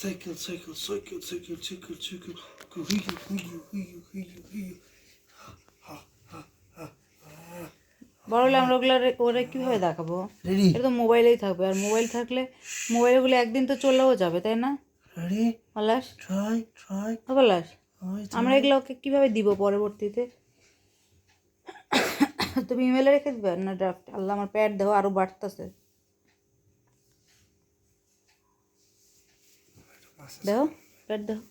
cycle, cycle, cycle, cycle, cycle, cycle. বড় হলে আমরা ওগুলো ওরা কীভাবে দেখাবো? এটা তো মোবাইলেই থাকবে, আর মোবাইল থাকলে মোবাইলগুলো একদিন তো চলেও যাবে, তাই না? পলাশ, পলাশ, আমরা এগুলোকে কীভাবে দিব পরবর্তীতে? তুমি ইমেলে রেখে দিবে না ড্রাফট? আল্লাহ, আমার প্যাড দেওয়া আরও বাড়তেছে। দেখো প্যাড দেখো,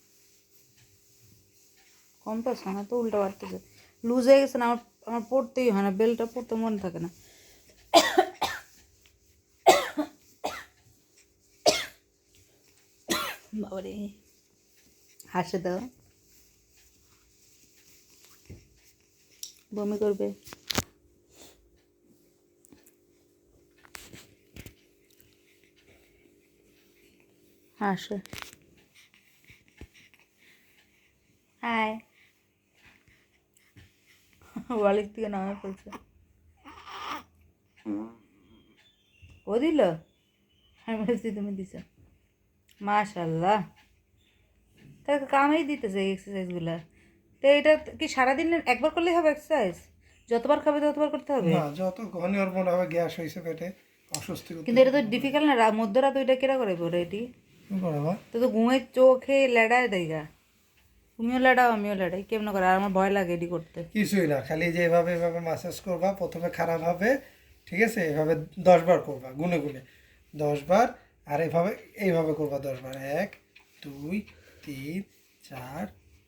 কম পাচ্ছে না তো, উল্টা বাড়তেছে। লুজ হয়ে গেছে না, আমার আমার পড়তেই হয় না, বেলটা পড়তে মনে থাকে না। বাবারে, হাসে দাও, বমি করবে। হাসে, হাই, বালিশ থেকে নামে ফেলছে। ও দিল, আমি বলছি তুমি দিছ। মাশাল্লাহ, তাকে কামেই দিতেছে এই এক্সারসাইজগুলো। তো এটা কি সারাদিন একবার করলেই হবে এক্সারসাইজ? যতবার খাবে ততবার করতে হবে? না, যত ঘন ওর মনে হবে গ্যাস হয়েছে পেটে, অস্বস্তি করতে। কিন্তু এটা তো ডিফিকাল্ট না, মধ্যরাত ওইটা কেরা করে পড়ে এটি? কি করবা? তো তো ঘুমের চোখে লেড়ায় দেয়গা, তুমিও লেড়াও আমিও লেড়াই, কেমন করে? আর আমার ভয় লাগে এটি করতে। কিছুই না, খালি যে এভাবে এভাবে মাসাজ করবা, প্রথমে খারাপ হবে, ঠিক আছে? এভাবে 10 বার করবা, গুনে গুনে 10 বার। আর এভাবে এইভাবে করবা 10 বার। 1 2 3 4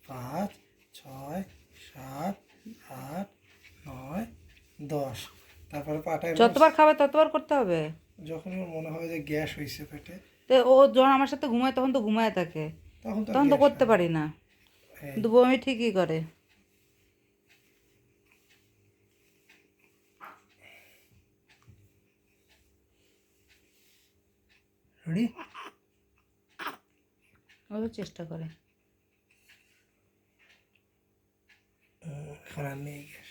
5 6 7 8 9 10। তারপরে পাটায় যতবার খাবে ততবার করতে হবে? যখনই ওর মনে হবে যে গ্যাস হয়েছে পেটে, তো ও যখন আমার সাথে ঘুমায় তখন তো ঘুমায় থাকে, তখন তো তখন তো গ্যাস করতে হয় না। পারি না, কিন্তু বমি ঠিকই করে। রেডি? ও চেষ্টা করে। খারাপ নেই গ্যাস,